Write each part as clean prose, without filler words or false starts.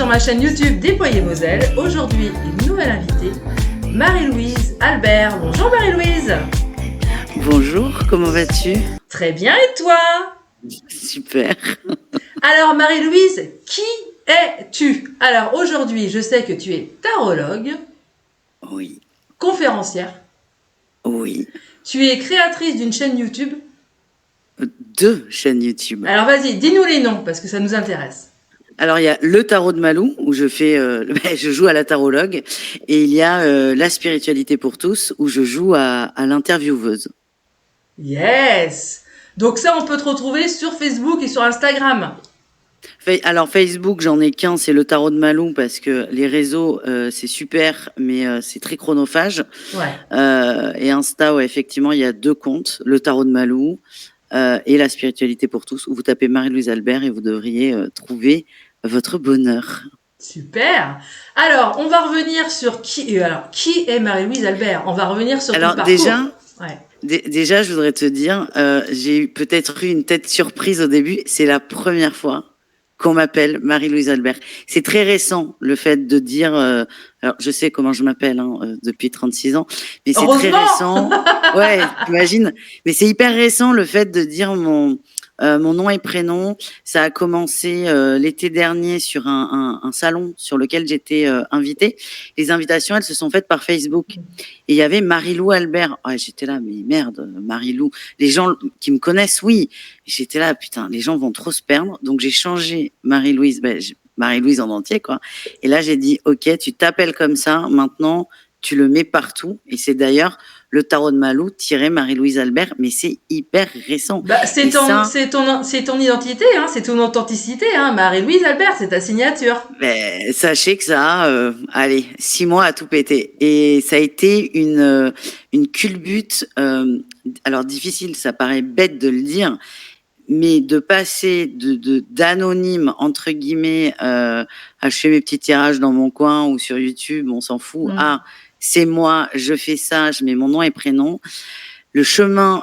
ma chaîne YouTube Déployer vos ailes. Aujourd'hui, une nouvelle invitée, Marie-Louise Albert. Bonjour Marie-Louise. Bonjour, comment vas-tu? Très bien, et toi? Super. Alors Marie-Louise, qui es-tu? Alors aujourd'hui, je sais que tu es tarologue, Oui, conférencière, oui. tu es créatrice d'une chaîne YouTube. 2 chaînes YouTube. Alors vas-y, dis-nous les noms parce que ça nous intéresse. Alors, il y a le tarot de Malou, où je fais, je joue à la tarologue, et il y a la spiritualité pour tous, où je joue à l'intervieweuse. Yes. Donc ça, on peut te retrouver sur Facebook et sur Instagram. Alors, Facebook, j'en ai qu'un, c'est le tarot de Malou, parce que les réseaux, c'est super, mais c'est très chronophage. Ouais. Et Insta, ouais, effectivement, il y a 2 comptes, le tarot de Malou et la spiritualité pour tous, où vous tapez Marie-Louise Albert et vous devriez trouver votre bonheur. Super. Alors, on va revenir sur qui est Marie-Louise Albert? On va revenir sur ton Alors parcours. Ouais. déjà, je voudrais te dire, j'ai peut-être eu une tête surprise au début. C'est la première fois qu'on m'appelle Marie-Louise Albert. C'est très récent, le fait de dire... alors, je sais comment je m'appelle depuis 36 ans, mais c'est très récent. Ouais, t'imagines. Mais c'est hyper récent, le fait de dire mon nom et prénom. Ça a commencé l'été dernier sur un salon sur lequel j'étais invitée. Les invitations, elles se sont faites par Facebook. Et il y avait Marie-Lou Albert. Ah, j'étais là, mais merde, Marie-Lou. Les gens qui me connaissent, oui. J'étais là, putain, les gens vont trop se perdre. Donc j'ai changé Marie-Louise, Marie-Louise en entier, quoi. Et là, j'ai dit, ok, tu t'appelles comme ça. Maintenant, tu le mets partout. Et c'est d'ailleurs le tarot de Malou tiré Marie-Louise Albert, mais c'est hyper récent. Bah, c'est ton identité, hein, c'est ton authenticité, hein. Marie-Louise Albert, c'est ta signature. Mais sachez que ça a, allez, 6 mois à tout péter. Et ça a été une culbute. Alors difficile, ça paraît bête de le dire, mais de passer d'anonyme entre guillemets à je fais mes petits tirages dans mon coin ou sur YouTube, on s'en fout. Ah, c'est moi, je fais ça, je mets mon nom et prénom. Le chemin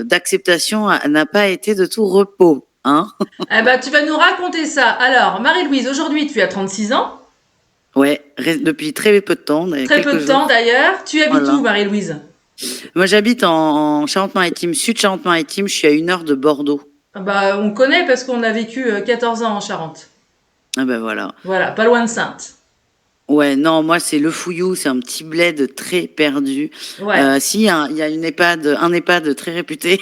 d'acceptation n'a pas été de tout repos, hein. Eh ben, tu vas nous raconter ça. Alors, Marie-Louise, aujourd'hui, tu as 36 ans. Ouais, depuis très peu de temps. Très peu de temps d'ailleurs. Tu habites où, Marie-Louise? Moi, j'habite en Charente-Maritime, sud Charente-Maritime. Je suis à 1 heure de Bordeaux. Bah, on connaît parce qu'on a vécu 14 ans en Charente. Ah ben voilà. Voilà, pas loin de Saintes. Ouais, non, moi c'est le Fouillou, c'est un petit bled très perdu. Ouais. Si, il y a un EHPAD très réputé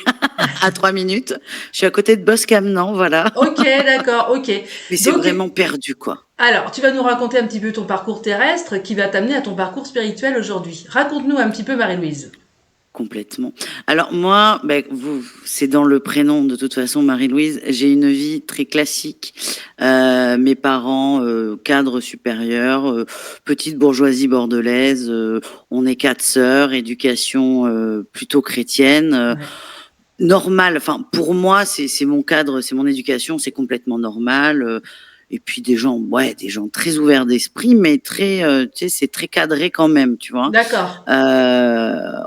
à 3 minutes. Je suis à côté de Boscamnan, voilà. Ok, d'accord, ok. Mais c'est vraiment perdu, quoi. Alors, tu vas nous raconter un petit peu ton parcours terrestre qui va t'amener à ton parcours spirituel aujourd'hui. Raconte-nous un petit peu, Marie-Louise. Complètement. Alors moi, c'est dans le prénom de toute façon, Marie-Louise. J'ai une vie très classique. Mes parents, cadres supérieurs, petite bourgeoisie bordelaise. On est 4 sœurs, éducation plutôt chrétienne. Normal. Enfin, pour moi, c'est mon cadre, c'est mon éducation, c'est complètement normal. Et puis des gens très ouverts d'esprit, mais très, tu sais, c'est très cadré quand même, tu vois. D'accord.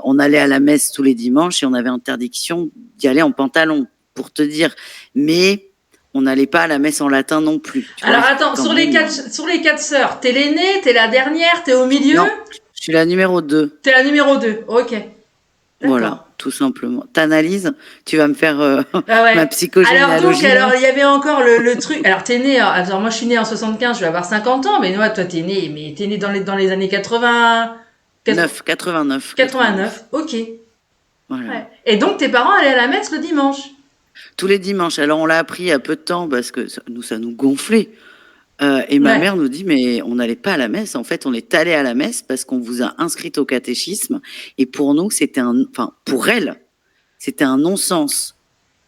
On allait à la messe tous les dimanches et on avait interdiction d'y aller en pantalon, pour te dire. Mais on n'allait pas à la messe en latin non plus. Alors attends, sur les 4 sœurs, t'es l'aînée, t'es la dernière, t'es au milieu? Non, je suis la numéro 2. T'es la numéro 2, ok. Voilà, tout simplement. T'analyses, tu vas me faire ouais. ma psychogénéalogie. Alors il y avait encore le truc. Alors t'es né, alors moi je suis née en 75, je vais avoir 50 ans, mais toi t'es né dans les années 80. 89. 89, ok. Voilà. Ouais. Et donc tes parents allaient à la messe le dimanche? Tous les dimanches. Alors on l'a appris il y a peu de temps parce que ça nous gonflait. Et ma mère nous dit, mais on n'allait pas à la messe. En fait, on est allé à la messe parce qu'on vous a inscrite au catéchisme. Et pour nous, pour elle, c'était un non-sens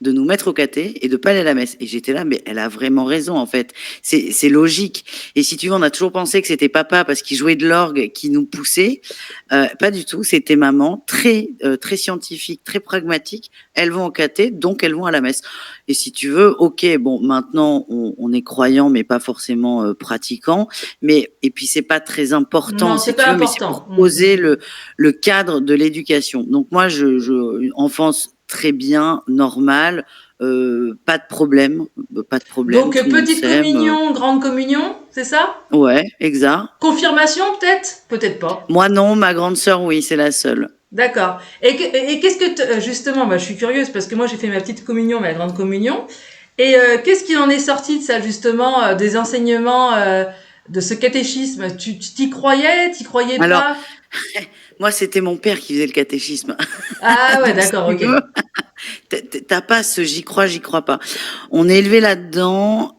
de nous mettre au caté et de pas aller à la messe. Et j'étais là, mais elle a vraiment raison, en fait. C'est logique. Et si tu veux, on a toujours pensé que c'était papa parce qu'il jouait de l'orgue qui nous poussait. Pas du tout. C'était maman, très scientifique, très pragmatique. Elles vont au caté, donc elles vont à la messe. Et si tu veux, ok, bon, maintenant, on est croyant, mais pas forcément pratiquant. Et puis, c'est pas très important, si tu veux, mais c'est pour poser le cadre de l'éducation. Donc, moi, enfance très bien, normal, pas de problème, Donc, tout le monde petite s'aime. communion, grande communion, c'est ça? Ouais, exact. Confirmation, peut-être? Peut-être pas. Moi non, ma grande sœur, oui, c'est la seule. D'accord. Et qu'est-ce que, justement, bah, je suis curieuse parce que moi, j'ai fait ma petite communion, ma grande communion. Et qu'est-ce qu'il en est sorti de ça, justement, des enseignements de ce catéchisme? Tu t'y croyais, t'y croyais Alors, pas? moi, c'était mon père qui faisait le catéchisme. Ah ouais, Donc, si d'accord, tu ok. veux, t'as pas ce j'y crois pas. On est élevé là-dedans.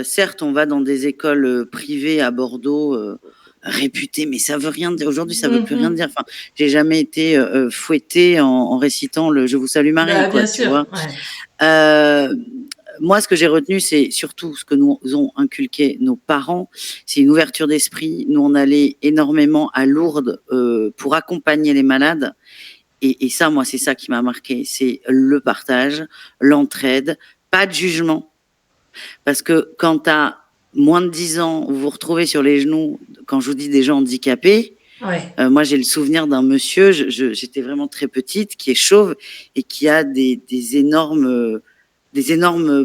Certes, on va dans des écoles privées à Bordeaux, réputées, mais ça veut rien dire. Aujourd'hui, ça veut plus rien Mhm. dire. Enfin, j'ai jamais été fouettée en récitant le Je vous salue Marie, Bah, quoi, bien tu sûr, vois. ouais. Euh, Moi, ce que j'ai retenu, c'est surtout ce que nous ont inculqué nos parents, c'est une ouverture d'esprit. Nous, on allait énormément à Lourdes pour accompagner les malades. Et ça, moi, c'est ça qui m'a marqué. C'est le partage, l'entraide, pas de jugement. Parce que quand tu as moins de 10 ans, vous vous retrouvez sur les genoux, quand je vous dis des gens handicapés, Ouais. moi, j'ai le souvenir d'un monsieur, j'étais vraiment très petite, qui est chauve et qui a des énormes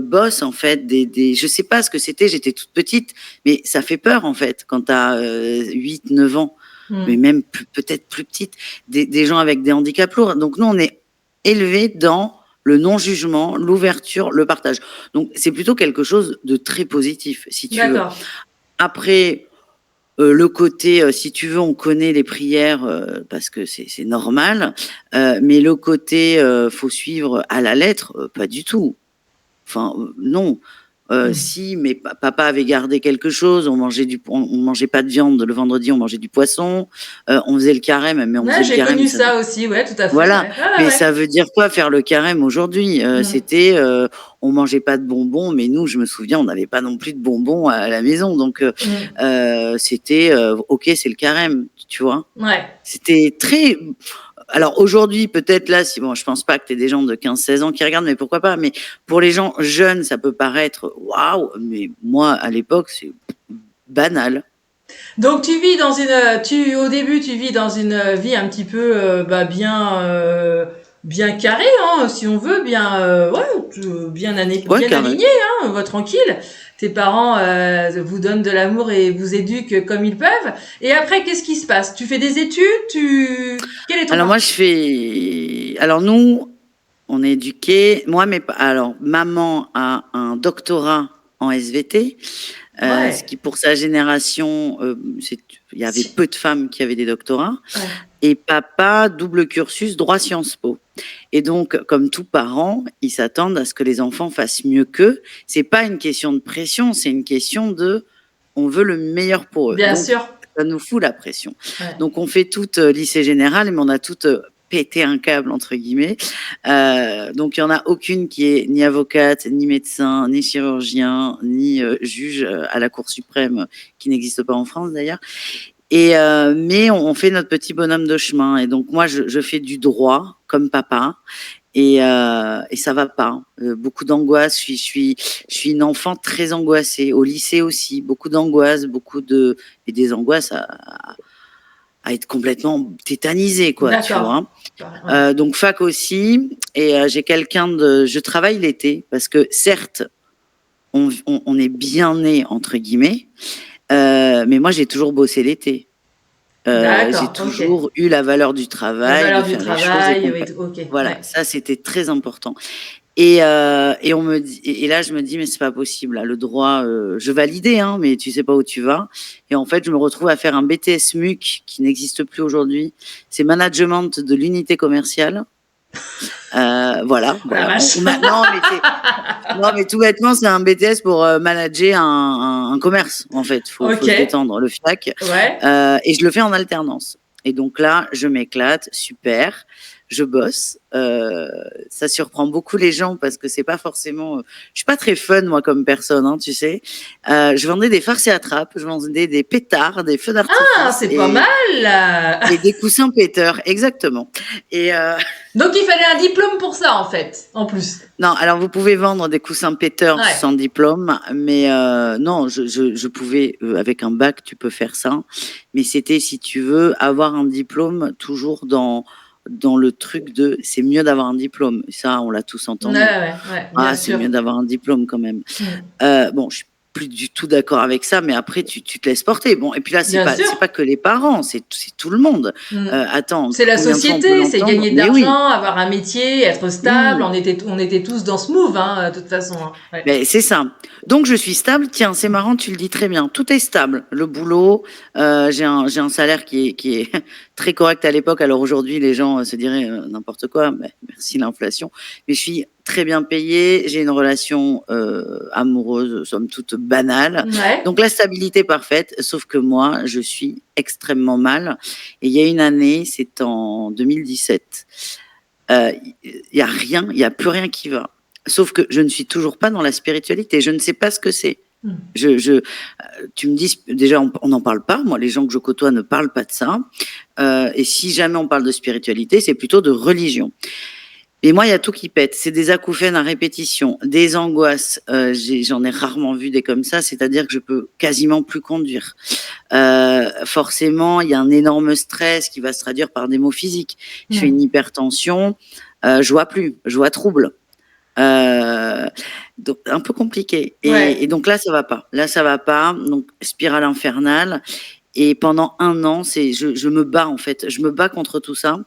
bosses, en fait. Je sais pas ce que c'était, j'étais toute petite, mais ça fait peur, en fait, quand tu as 8, 9 ans, mais Hmm. même peut-être plus petite, des gens avec des handicaps lourds. Donc, nous, on est élevés dans le non-jugement, l'ouverture, le partage. Donc, c'est plutôt quelque chose de très positif, si tu veux. D'accord. Après, le côté, si tu veux, on connaît les prières parce que c'est normal, mais le côté, faut suivre à la lettre, pas du tout. Enfin, non. Hmm. Si, mais papa avait gardé quelque chose, on mangeait pas de viande le vendredi, on mangeait du poisson, on faisait le carême, mais on Ouais, faisait le j'ai carême, connu ça veut ça aussi, ouais, tout à fait, voilà, ouais. Ah mais ouais. ça veut dire quoi faire le carême aujourd'hui? Hmm. C'était, on mangeait pas de bonbons, mais nous, je me souviens, on n'avait pas non plus de bonbons à la maison, donc Hmm. c'était, OK, c'est le carême, tu vois? Ouais. C'était très alors aujourd'hui, peut-être là, si bon, je pense pas que tu aies des gens de 15-16 ans qui regardent, mais pourquoi pas? Mais pour les gens jeunes, ça peut paraître waouh, mais moi, à l'époque, c'est banal. Donc tu vis dans au début tu vis dans une vie un petit peu bah, bien carrée, hein, si on veut, bien ouais, Ouais, bien carré. aligné, hein, tranquille. Tes parents vous donnent de l'amour et vous éduquent comme ils peuvent. Et après, qu'est-ce qui se passe? Tu fais des études? Quel est ton Alors moi, parcours? je fais alors nous, on est éduqués. Moi, alors, maman a un doctorat en SVT, ce Ouais. qui, pour sa génération, il y avait Si- peu de femmes qui avaient des doctorats. ouais. Et papa, double cursus, droit Sciences Po. Et donc, comme tous parents, ils s'attendent à ce que les enfants fassent mieux qu'eux. C'est pas une question de pression, c'est une question de, on veut le meilleur pour eux. Bien Donc, sûr. ça nous fout la pression. Ouais. Donc, on fait toutes lycée général, mais on a toutes pété un câble, entre guillemets. Donc, il y en a aucune qui est ni avocate, ni médecin, ni chirurgien, ni juge à la Cour suprême, qui n'existe pas en France d'ailleurs. Mais on fait notre petit bonhomme de chemin. Et donc moi, je fais du droit comme papa. Et ça va pas. Beaucoup d'angoisse. Je suis une enfant très angoissée. Au lycée aussi, beaucoup d'angoisse, et des angoisses à être complètement tétanisée, quoi, tu D'accord. vois. Ouais. Donc fac aussi. Et je travaille l'été parce que certes, on est bien né entre guillemets, mais moi j'ai toujours bossé l'été. J'ai D'accord. Ok. toujours eu la valeur du La travail, de valeur du faire les choses et travail. compa Oui, ok. voilà, Ouais. ça c'était très important on me dit et là je me dis: «Mais c'est pas possible là, le droit, je validais, hein, mais tu sais pas où tu vas» et en fait, je me retrouve à faire un BTS MUC qui n'existe plus aujourd'hui. C'est management de l'unité commerciale. Voilà, Oh la voilà, vache. non, mais tout bêtement, c'est un BTS pour, manager un commerce, en fait. Faut Ok. se détendre, le FIAC, Ouais. et je le fais en alternance et donc là, je m'éclate, super, je bosse, ça surprend beaucoup les gens parce que c'est pas forcément, je suis pas très fun moi comme personne, hein, tu sais? Je vendais des farces et attrapes, je vendais des pétards, des feux Ah, d'artifice c'est pas mal. et des coussins péteurs, exactement et Donc il fallait un diplôme pour ça en fait, en plus. non, alors vous pouvez vendre des coussins péteurs Ouais. sans diplôme, mais non, je pouvais, avec un bac, tu peux faire ça. Mais c'était, si tu veux, avoir un diplôme toujours dans le truc de c'est mieux d'avoir un diplôme. Ça, on l'a tous entendu. Ouais, bien Ah, c'est sûr. mieux d'avoir un diplôme quand même. Bon, je suis plus du tout d'accord avec ça, mais après, tu te laisses porter. Bon, et puis là, c'est Bien sûr. pas que les parents, c'est tout le monde. Attends, C'est la combien de fois on peut société, c'est l'entendre? gagner de Mais oui. l'argent, avoir un métier, être stable. Mmh. On était tous dans ce move, hein, de toute façon. Hein. Ouais. Ben, c'est ça. Donc, je suis stable. Tiens, c'est marrant, tu le dis très bien. Tout est stable. Le boulot, j'ai un salaire qui est très correct à l'époque. Alors aujourd'hui, les gens se diraient n'importe quoi. Ben, merci l'inflation. Mais je suis très bien payée. J'ai une relation amoureuse, somme toute banale. Ouais. Donc, la stabilité parfaite. Sauf que moi, je suis extrêmement mal. Et il y a une année, c'est en 2017. Il y a rien, il y a plus rien qui va. Sauf que je ne suis toujours pas dans la spiritualité. Je ne sais pas ce que c'est. Tu me dis, déjà, on n'en parle pas. Moi, les gens que je côtoie ne parlent pas de ça. Et si jamais on parle de spiritualité, c'est plutôt de religion. Mais moi, il y a tout qui pète. C'est des acouphènes à répétition, des angoisses. J'en ai rarement vu des comme ça. C'est-à-dire que je peux quasiment plus conduire. Forcément, il y a un énorme stress qui va se traduire par des maux physiques. Je fais une hypertension. Je vois plus. Je vois trouble. Donc un peu compliqué. Et donc là, ça va pas. Là, ça va pas. Donc spirale infernale. Et pendant 1 an, je me bats en fait. Je me bats contre tout ça.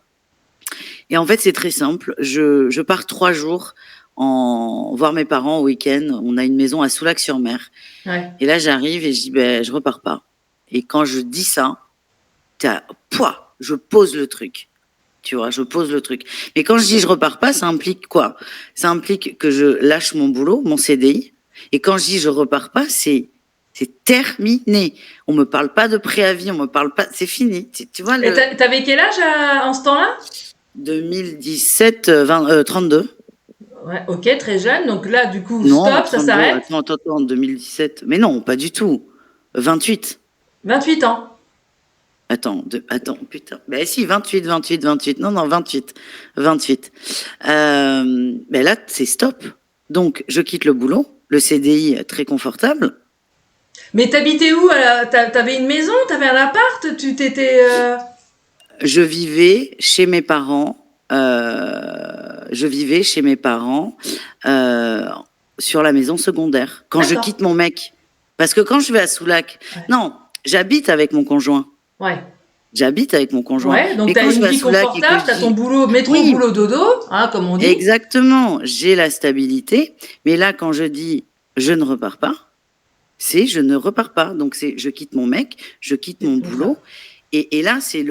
Et en fait, c'est très simple. Je pars 3 jours voir mes parents au week-end. On a une maison à Soulac-sur-Mer. Ouais. Et là, j'arrive et je dis, ben, je repars pas. Et quand je dis ça, je pose le truc. Tu vois, je pose le truc. Mais quand je dis je repars pas, ça implique quoi? Ça implique que je lâche mon boulot, mon CDI. Et quand je dis je repars pas, c'est terminé. On me parle pas de préavis, on me parle pas, c'est fini. Tu vois Et t'avais quel âge en ce temps-là? 2017, 32. Ouais, ok, très jeune. Donc là, du coup, Non, stop, ça 32. s'arrête. Attends, 2017. Mais non, pas du tout. 28. 28 ans. Attends, putain. Ben si, 28. Non, 28. Ben là, c'est stop. Donc, je quitte le boulot, le CDI très confortable. Mais t'habitais où? T'avais une maison? T'avais un appart? Tu t'étais... Je vivais chez mes parents. Sur la maison secondaire. Quand je quitte mon mec. Parce que quand je vais à Soulac... Non, j'habite avec mon conjoint. Ouais. J'habite avec mon conjoint. Ouais, donc t'as une vie confortable, t'as ton boulot, métro, boulot, dodo, hein, comme on dit. Exactement, j'ai la stabilité. Mais là, quand je dis je ne repars pas, c'est je ne repars pas. Donc c'est je quitte mon mec, je quitte mon boulot. Et là, c'est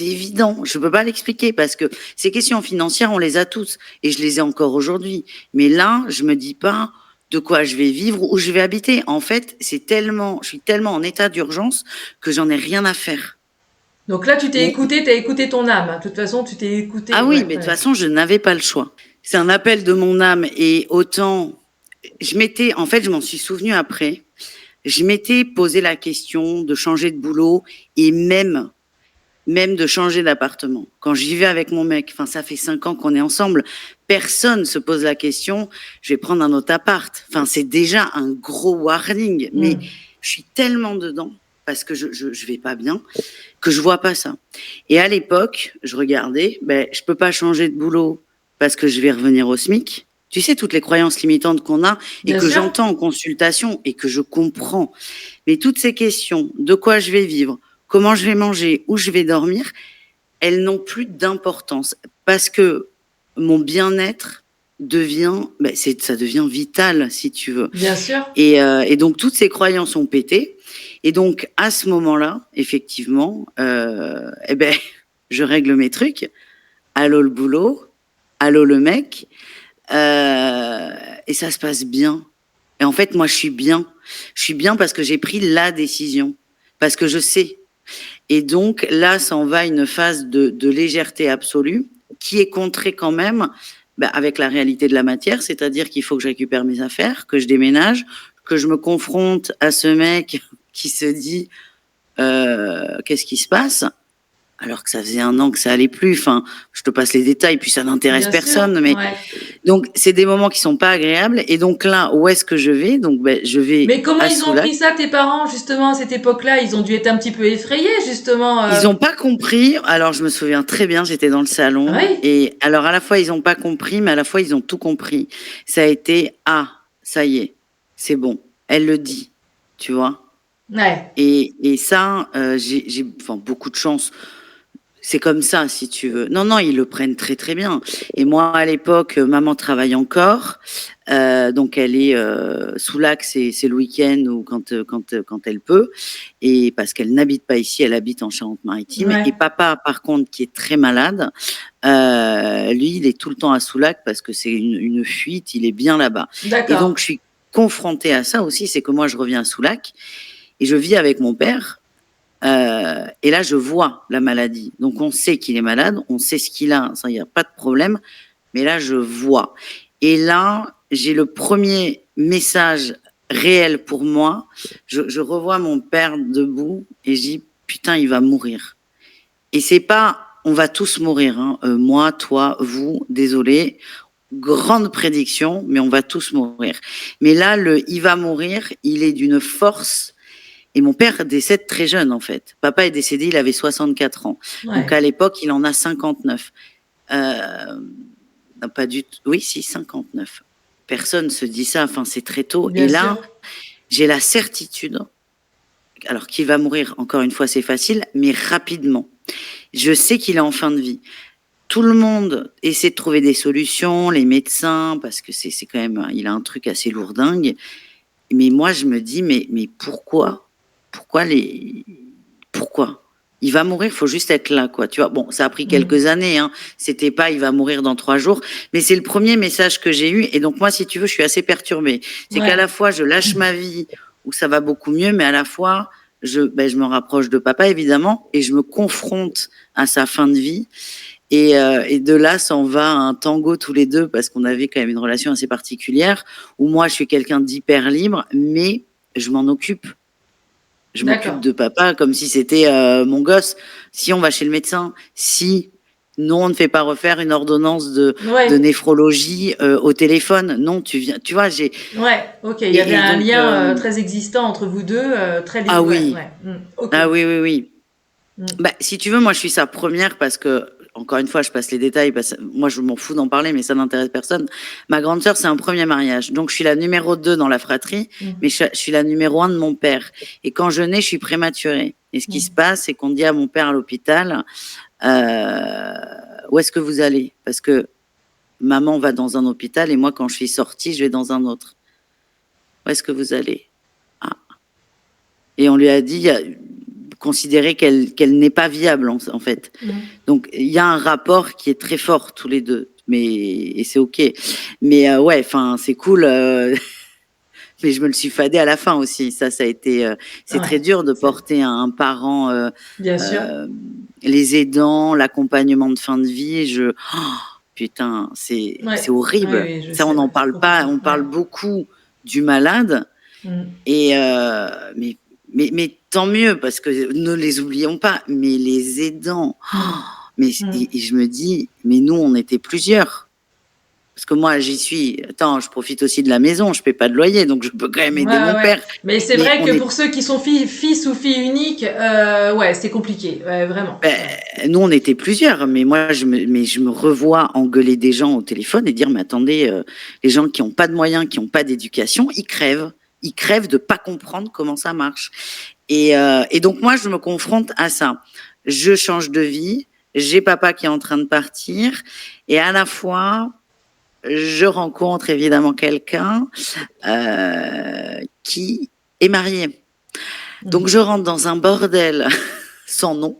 évident, je peux pas l'expliquer parce que ces questions financières, on les a tous. Et je les ai encore aujourd'hui. Mais là, je me dis pas de quoi je vais vivre, où je vais habiter. En fait, je suis tellement en état d'urgence que j'en ai rien à faire. Donc là, tu t'es écouté, t'as écouté ton âme. De toute façon, tu t'es écouté. Ah oui, mais de toute façon, je n'avais pas le choix. C'est un appel de mon âme et autant, en fait, je m'en suis souvenu après. Je m'étais posé la question de changer de boulot et même de changer d'appartement. Quand j'y vais avec mon mec, enfin, ça fait 5 ans qu'on est ensemble, personne se pose la question, je vais prendre un autre appart. Enfin, c'est déjà un gros warning, mais je suis tellement dedans, parce que je vais pas bien, que je vois pas ça. Et à l'époque, je regardais, je peux pas changer de boulot parce que je vais revenir au SMIC. Tu sais, toutes les croyances limitantes qu'on a et que j'entends en consultation et que je comprends. Mais toutes ces questions, de quoi je vais vivre, comment je vais manger, où je vais dormir, elles n'ont plus d'importance parce que mon bien-être ça devient vital, si tu veux. Bien sûr. Et donc, toutes ces croyances ont pété. Et donc, à ce moment-là, effectivement, je règle mes trucs. Allô le boulot, allô le mec. Et ça se passe bien. Et en fait, moi, je suis bien. Je suis bien parce que j'ai pris la décision. Parce que je sais. Et donc, là, ça en va une phase de légèreté absolue qui est contrée quand même avec la réalité de la matière, c'est-à-dire qu'il faut que je récupère mes affaires, que je déménage, que je me confronte à ce mec qui se dit qu'est-ce qui se passe? alors que ça faisait 1 an que ça allait plus. Enfin, je te passe les détails, puis ça n'intéresse Bien sûr, personne. Mais ouais. donc, c'est des moments qui sont pas agréables. Et donc là, où est-ce que je vais? Donc, ben, je vais Mais comment à ils ont Soulac. pris ça, tes parents, justement, à cette époque-là? Ils ont dû être un petit peu effrayés, justement. Ils ont pas compris. Alors, je me souviens très bien, j'étais dans le salon. Oui, Et alors, à la fois, ils ont pas compris, mais à la fois, ils ont tout compris. Ça a été, ah, ça y est, c'est bon. Elle le dit, tu vois. ouais, Et ça, j'ai enfin, beaucoup de chance. C'est comme ça, si tu veux. Non, non, ils le prennent très, très bien. Et moi, à l'époque, maman travaille encore. Donc, elle est sous lac, c'est le week-end ou quand elle peut. Et parce qu'elle n'habite pas ici, elle habite en Charente-Maritime. Et ouais, papa, par contre, qui est très malade, lui, il est tout le temps à Soulac parce que c'est une fuite, il est bien là-bas. Et d'accord. donc, je suis confrontée à ça aussi, c'est que moi, je reviens à Soulac et je vis avec mon père. Et là, je vois la maladie. Donc, on sait qu'il est malade, on sait ce qu'il a, ça, il n'y a pas de problème. Mais là, je vois. Et là, j'ai le premier message réel pour moi. Je revois mon père debout et je dis, putain, il va mourir. Et c'est pas, on va tous mourir, hein. Moi, toi, vous, désolé. Grande prédiction, mais on va tous mourir. Mais là, il va mourir, il est d'une force. Et mon père décède très jeune, en fait. Papa est décédé, il avait 64 ans. Donc, Ouais, à l'époque, il en a 59. Euh, non, pas du tout. Oui, si, 59. Personne se dit ça. Enfin, c'est très tôt. Et bien sûr. là, j'ai la certitude. Alors, qu'il va mourir, encore une fois, c'est facile, mais rapidement. Je sais qu'il est en fin de vie. Tout le monde essaie de trouver des solutions, les médecins, parce que c'est quand même, il a un truc assez lourdingue. Mais moi, je me dis, mais pourquoi? Pourquoi pourquoi? Il va mourir, il faut juste être là, quoi. Tu vois, bon, ça a pris Mm. quelques années, hein. C'était pas, il va mourir dans 3 jours. Mais c'est le premier message que j'ai eu. Et donc, moi, si tu veux, je suis assez perturbée. C'est qu'à Ouais, la fois, je lâche ma vie où ça va beaucoup mieux, mais à la fois, je me rapproche de papa, évidemment, et je me confronte à sa fin de vie. Et de là, s'en va un tango tous les deux parce qu'on avait quand même une relation assez particulière où moi, je suis quelqu'un d'hyper libre, mais je m'en occupe. Je m'occupe d'accord. de papa comme si c'était mon gosse. Si on va chez le médecin, si non, on ne fait pas refaire une ordonnance de Ouais, néphrologie au téléphone. Non, tu viens. Tu vois, j'ai ouais, ok. Il y avait et un donc lien très existant entre vous deux, ah ouais, oui, ouais. Ok. ah oui, oui, oui. Mm. Bah, si tu veux, moi, je suis sa première parce que, encore une fois, je passe les détails parce que moi, je m'en fous d'en parler, mais ça n'intéresse personne. Ma grande sœur, c'est un premier mariage. Donc, je suis la numéro 2 dans la fratrie, mais Mm. je suis la numéro 1 de mon père. Et quand je nais, je suis prématurée. Et ce qui se Mm. passe, c'est qu'on dit à mon père à l'hôpital, euh, où est-ce que vous allez? Parce que maman va dans un hôpital et moi, quand je suis sortie, je vais dans un autre. Où est-ce que vous allez? Ah. Et on lui a dit, considérer qu'elle n'est pas viable, en fait. Mm. Donc, il y a un rapport qui est très fort tous les deux, mais et c'est ok. Mais ouais, enfin, c'est cool. Mais je me le suis fadé à la fin aussi. Ça a été. C'est très Ouais, dur de porter un parent, bien sûr. euh, les aidants, l'accompagnement de fin de vie. Oh, putain, c'est Ouais, oui, horrible. oui, je Ça, on sais, n'en ouais, parle pas. complètement. On Ouais. parle beaucoup du malade, Mm. et mais tant mieux parce que ne les oublions pas. Mais les aidants. Mm. Mais Mm. et je me dis, mais nous, on était plusieurs. Parce que moi, j'y suis. Attends, je profite aussi de la maison. Je paie pas de loyer, donc je peux quand même Ouais, aider ouais, mon ouais. père. Mais c'est Mais vrai on que est, pour ceux qui sont fils ou filles uniques, ouais, c'est compliqué. Ouais, vraiment. ben, Ouais. nous, on était plusieurs. Mais moi, je me revois engueuler des gens au téléphone et dire, mais attendez, les gens qui ont pas de moyens, qui ont pas d'éducation, ils crèvent. Ils crèvent de pas comprendre comment ça marche. Et donc moi, je me confronte à ça. Je change de vie. J'ai papa qui est en train de partir, et à la fois je rencontre évidemment quelqu'un qui est marié. Donc Mhm. je rentre dans un bordel sans nom,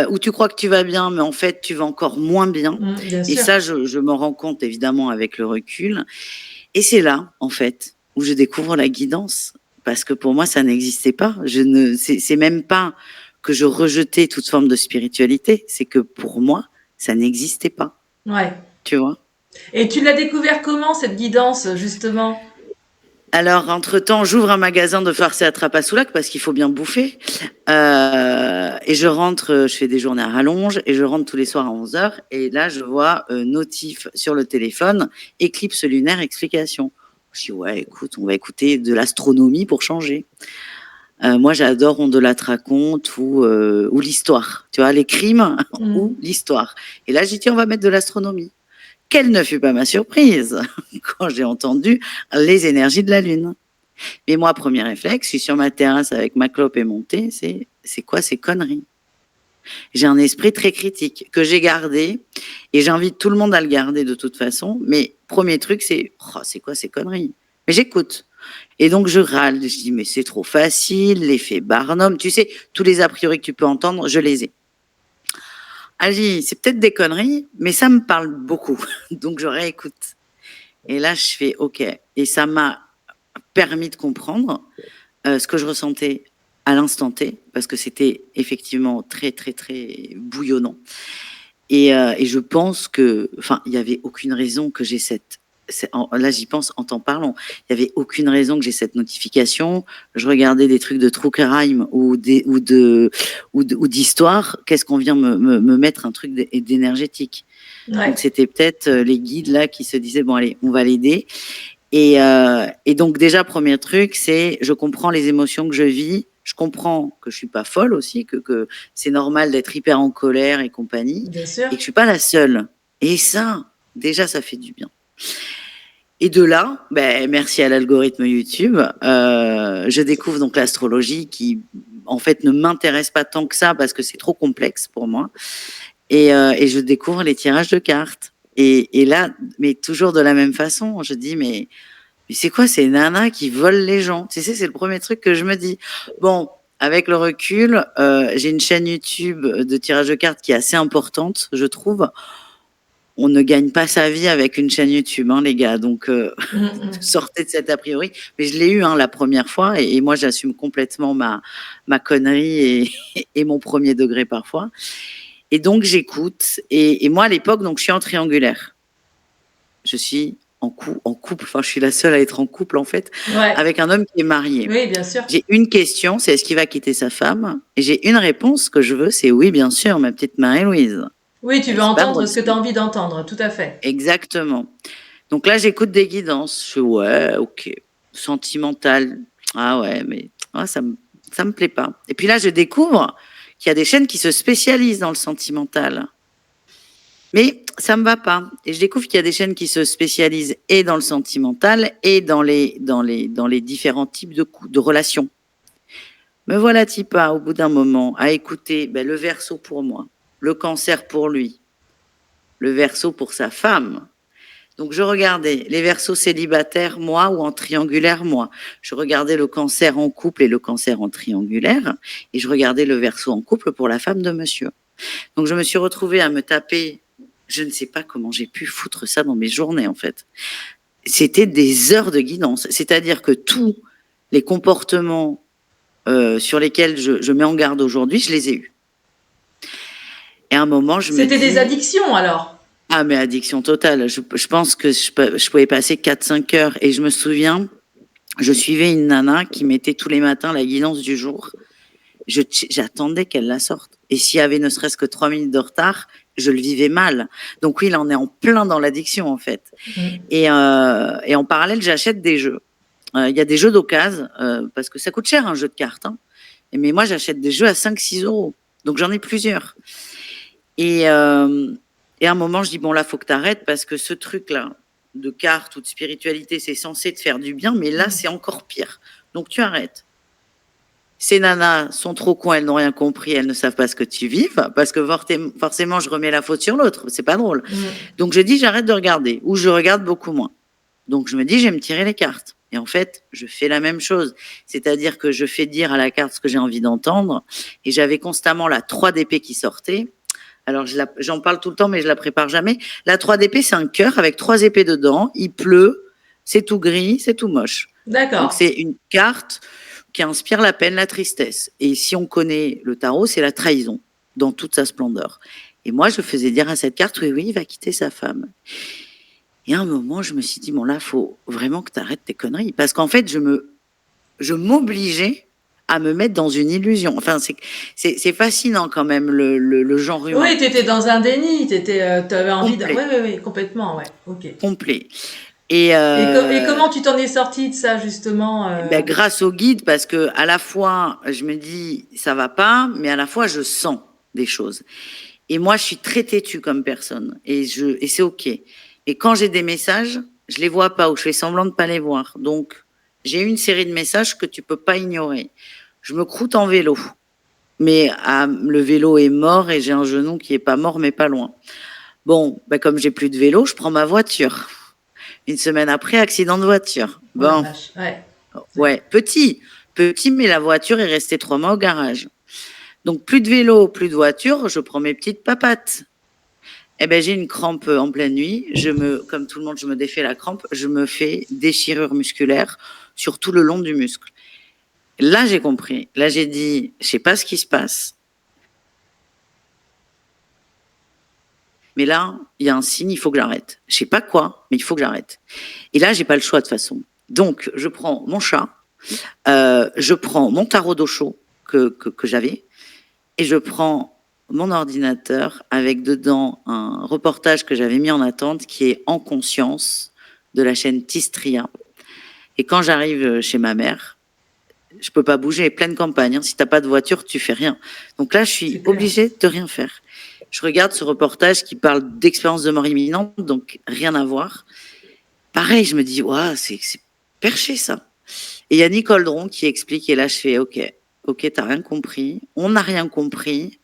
où tu crois que tu vas bien, mais en fait tu vas encore moins bien. Bien Et sûr. ça, je me rends compte évidemment avec le recul. Et c'est là, en fait, où je découvre la guidance. Parce que pour moi, ça n'existait pas. C'est même pas que je rejetais toute forme de spiritualité. C'est que pour moi, ça n'existait pas. Ouais. Tu vois? Et tu l'as découvert comment, cette guidance, justement? Alors, entre-temps, j'ouvre un magasin de farce et attrape-à-soulac parce qu'il faut bien bouffer. Et je rentre, je fais des journées à rallonge et je rentre tous les soirs à 11h. Et là, je vois notif sur le téléphone, éclipse lunaire, explication. Je dis, ouais, écoute, on va écouter de l'astronomie pour changer. Moi, j'adore On de la raconte ou l'histoire. Tu vois, les crimes ou l'histoire. Et là, j'ai dit, on va mettre de l'astronomie. Quelle ne fut pas ma surprise quand j'ai entendu les énergies de la Lune. Mais moi, premier réflexe, je suis sur ma terrasse avec ma clope et mon thé, c'est quoi ces conneries? J'ai un esprit très critique que j'ai gardé et j'invite tout le monde à le garder de toute façon. Mais premier truc, c'est quoi ces conneries? Mais j'écoute. Et donc je râle, je dis mais c'est trop facile, l'effet Barnum, tu sais, tous les a priori que tu peux entendre, je les ai. Ali, c'est peut-être des conneries, mais ça me parle beaucoup, donc je réécoute. Et là, je fais OK. Et ça m'a permis de comprendre ce que je ressentais à l'instant T, parce que c'était effectivement très, très, très bouillonnant. Et je pense que, enfin, il n'y avait aucune raison que j'ai là, j'y pense en t'en parlant. Il n'y avait aucune raison que j'ai cette notification. Je regardais des trucs de true crime ou d'histoire. Qu'est-ce qu'on vient me mettre un truc d'énergétique? Ouais. Donc, c'était peut-être les guides là qui se disaient, bon, allez, on va l'aider. Et donc, déjà, premier truc, c'est je comprends les émotions que je vis. Je comprends que je suis pas folle aussi, que c'est normal d'être hyper en colère et compagnie, Bien sûr. et que je suis pas la seule. Et ça, déjà, ça fait du bien. Et de là, ben, merci à l'algorithme YouTube, je découvre donc l'astrologie qui, en fait, ne m'intéresse pas tant que ça parce que c'est trop complexe pour moi. Et je découvre les tirages de cartes. Et là, mais toujours de la même façon, je dis, mais c'est quoi ces nanas qui volent les gens? Tu sais, c'est le premier truc que je me dis. Bon, avec le recul, j'ai une chaîne YouTube de tirage de cartes qui est assez importante, je trouve. On ne gagne pas sa vie avec une chaîne YouTube, hein, les gars. Donc, sortez de cet a priori. Mais je l'ai eu la première fois et moi, j'assume complètement ma connerie et mon premier degré parfois. Et donc, j'écoute. Et moi, à l'époque, donc, je suis en triangulaire. Je suis en couple. Enfin, je suis la seule à être en couple, en fait, Ouais. avec un homme qui est marié. Oui, bien sûr. J'ai une question, c'est est-ce qu'il va quitter sa femme? Et j'ai une réponse que je veux, c'est oui, bien sûr, ma petite Marie-Louise. Oui, tu veux C'est pas entendre drôle, ce que tu as envie d'entendre, tout à fait. Exactement. Donc là, j'écoute des guidances. Je fais ouais, ok. Sentimental. Ah ouais, mais ça me plaît pas. Et puis là, je découvre qu'il y a des chaînes qui se spécialisent dans le sentimental. Mais ça me va pas. Et je découvre qu'il y a des chaînes qui se spécialisent et dans le sentimental et dans les différents types de relations. Me voilà Tipa, au bout d'un moment, à écouter le Verseau pour moi, le Cancer pour lui, le Verseau pour sa femme. Donc je regardais les Verseaux célibataires, moi, ou en triangulaire, moi. Je regardais le Cancer en couple et le Cancer en triangulaire, et je regardais le Verseau en couple pour la femme de monsieur. Donc je me suis retrouvée à me taper, je ne sais pas comment j'ai pu foutre ça dans mes journées en fait. C'était des heures de guidance, c'est-à-dire que tous les comportements sur lesquels je mets en garde aujourd'hui, je les ai eus. Et à un moment, je me dis... C'était des addictions alors? Ah, mais addiction totale. Je pense que je pouvais passer 4-5 heures. Et je me souviens, je suivais une nana qui mettait tous les matins la guidance du jour. J'attendais qu'elle la sorte. Et s'il y avait ne serait-ce que 3 minutes de retard, je le vivais mal. Donc oui, il en est en plein dans l'addiction, en fait. Et en parallèle, j'achète des jeux. Il y a des jeux d'occasion, parce que ça coûte cher, un jeu de cartes. Hein. Mais moi, j'achète des jeux à 5-6 euros. Donc j'en ai plusieurs. Et à un moment, je dis, bon, là, faut que tu arrêtes parce que ce truc-là, de cartes ou de spiritualité, c'est censé te faire du bien, mais là, c'est encore pire. Donc, tu arrêtes. Ces nanas sont trop cons, elles n'ont rien compris, elles ne savent pas ce que tu vives, parce que forcément, je remets la faute sur l'autre. C'est pas drôle. Donc, je dis, j'arrête de regarder, ou je regarde beaucoup moins. Donc, je me dis, je vais me tirer les cartes. Et en fait, je fais la même chose. C'est-à-dire que je fais dire à la carte ce que j'ai envie d'entendre. Et j'avais constamment la 3 d'épée qui sortait. Alors, j'en parle tout le temps, mais je la prépare jamais. La 3 d'épée, c'est un cœur avec 3 épées dedans. Il pleut, c'est tout gris, c'est tout moche. D'accord. Donc, c'est une carte qui inspire la peine, la tristesse. Et si on connaît le tarot, c'est la trahison dans toute sa splendeur. Et moi, je faisais dire à cette carte, oui, il va quitter sa femme. Et à un moment, je me suis dit, bon là, faut vraiment que tu arrêtes tes conneries. Parce qu'en fait, je m'obligeais à me mettre dans une illusion. Enfin, c'est fascinant quand même, le genre humain. Oui, tu étais dans un déni, t'avais envie de... Oui, Complet, oui, oui, complètement, ouais, ok. complet. Et Et comment tu t'en es sorti de ça, justement ben, grâce au guide, parce que à la fois, je me dis, ça va pas, mais à la fois, je sens des choses. Et moi, je suis très têtue comme personne. Et c'est OK. Et quand j'ai des messages, je les vois pas ou je fais semblant de pas les voir. Donc, j'ai une série de messages que tu peux pas ignorer. Je me croûte en vélo. Mais le vélo est mort et j'ai un genou qui est pas mort, mais pas loin. Bon, ben, comme j'ai plus de vélo, je prends ma voiture. Une semaine après, accident de voiture. Oh la Bon, vache, ouais. ouais, petit, mais la voiture est restée 3 mois au garage. Donc, plus de vélo, plus de voiture, je prends mes petites papates. Eh ben, j'ai une crampe en pleine nuit. Comme tout le monde, je me défais la crampe. Je me fais déchirure musculaire sur tout le long du muscle. Là, j'ai compris. Là, j'ai dit, je sais pas ce qui se passe. Mais là, il y a un signe, il faut que j'arrête. Je sais pas quoi, mais il faut que j'arrête. Et là, j'ai pas le choix de toute façon. Donc, je prends mon chat, je prends mon tarot d'eau chaud que j'avais, et je prends mon ordinateur avec dedans un reportage que j'avais mis en attente qui est En conscience de la chaîne Tistria. Et quand j'arrive chez ma mère, je peux pas bouger, pleine campagne. Hein. Si t'as pas de voiture, tu fais rien. Donc là, je suis C'est clair. obligée de rien faire. Je regarde ce reportage qui parle d'expérience de mort imminente, donc rien à voir. Pareil, je me dis, waouh, c'est perché ça. Et il y a Nicole Dron qui explique, et là, je fais, ok, t'as rien compris. On n'a rien compris.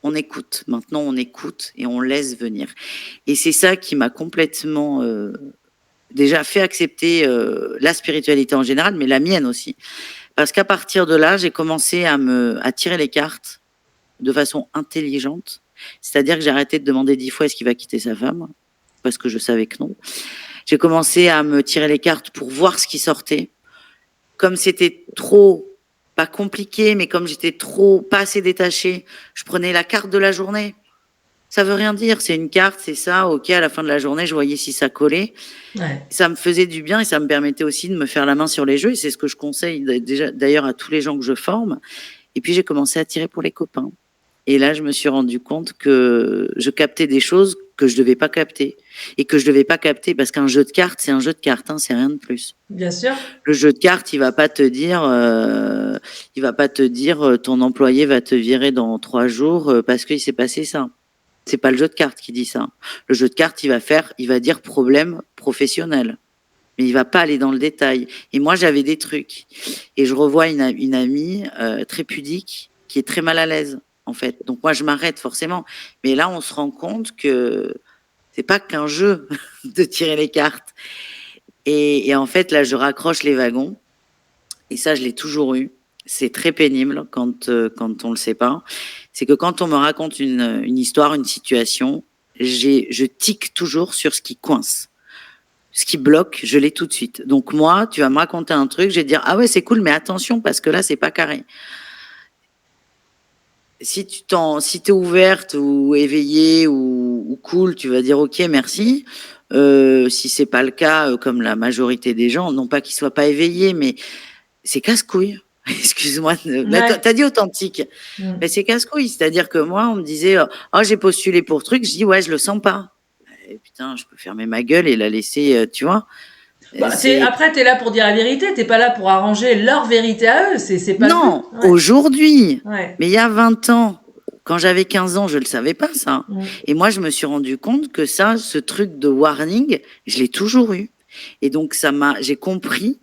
On écoute. Maintenant, on écoute et on laisse venir. Et c'est ça qui m'a complètement déjà fait accepter la spiritualité en général, mais la mienne aussi. Parce qu'à partir de là, j'ai commencé à tirer les cartes de façon intelligente. C'est-à-dire que j'ai arrêté de demander 10 fois est-ce qu'il va quitter sa femme, parce que je savais que non. J'ai commencé à me tirer les cartes pour voir ce qui sortait. Comme c'était trop, pas compliqué, mais comme j'étais trop, pas assez détachée, je prenais la carte de la journée. Ça veut rien dire, c'est une carte, c'est ça, ok, à la fin de la journée, je voyais si ça collait. Ouais. Ça me faisait du bien et ça me permettait aussi de me faire la main sur les jeux, et c'est ce que je conseille déjà, d'ailleurs, à tous les gens que je forme. Et puis, j'ai commencé à tirer pour les copains. Et là, je me suis rendu compte que je captais des choses que je devais pas capter. Et que je devais pas capter parce qu'un jeu de cartes, c'est un jeu de cartes, hein, c'est rien de plus. Bien sûr. Le jeu de cartes, il va pas te dire, ton employé va te virer dans 3 jours parce qu'il s'est passé ça. C'est pas le jeu de cartes qui dit ça. Le jeu de cartes, il va dire problème professionnel. Mais il va pas aller dans le détail. Et moi, j'avais des trucs. Et je revois une amie très pudique qui est très mal à l'aise, en fait. Donc moi, je m'arrête forcément. Mais là, on se rend compte que c'est pas qu'un jeu de tirer les cartes. Et en fait, là, je raccroche les wagons. Et ça, je l'ai toujours eu. C'est très pénible quand on le sait pas. C'est que quand on me raconte une histoire, une situation, je tique toujours sur ce qui coince. Ce qui bloque, je l'ai tout de suite. Donc moi, tu vas me raconter un truc, je vais te dire ah ouais c'est cool, mais attention parce que là c'est pas carré. Si t'es ouverte ou éveillée ou cool, tu vas dire ok merci. Si c'est pas le cas, comme la majorité des gens, non pas qu'ils soient pas éveillés, mais c'est casse-couille. Excuse-moi. Là, Ouais. t'as dit authentique. Mm. Mais c'est casse-couille. C'est-à-dire que moi, on me disait, oh, j'ai postulé pour truc. Je dis, ouais, je le sens pas. Et putain, je peux fermer ma gueule et la laisser, tu vois. Bah, C'est après, t'es là pour dire la vérité, t'es pas là pour arranger leur vérité à eux, c'est pas le but. non, Ouais. aujourd'hui. Ouais. Mais il y a 20 ans, quand j'avais 15 ans, je le savais pas, ça. Mm. Et moi, je me suis rendu compte que ça, ce truc de warning, je l'ai toujours eu. Et donc, j'ai compris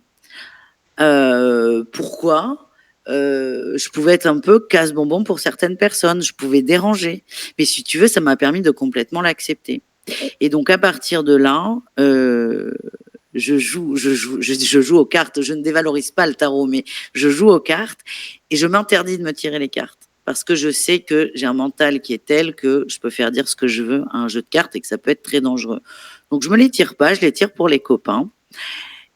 pourquoi je pouvais être un peu casse-bonbon pour certaines personnes, je pouvais déranger. Mais si tu veux, ça m'a permis de complètement l'accepter. Et donc à partir de là, je joue aux cartes. Je ne dévalorise pas le tarot, mais je joue aux cartes et je m'interdis de me tirer les cartes parce que je sais que j'ai un mental qui est tel que je peux faire dire ce que je veux à un jeu de cartes et que ça peut être très dangereux. Donc je me les tire pas, je les tire pour les copains.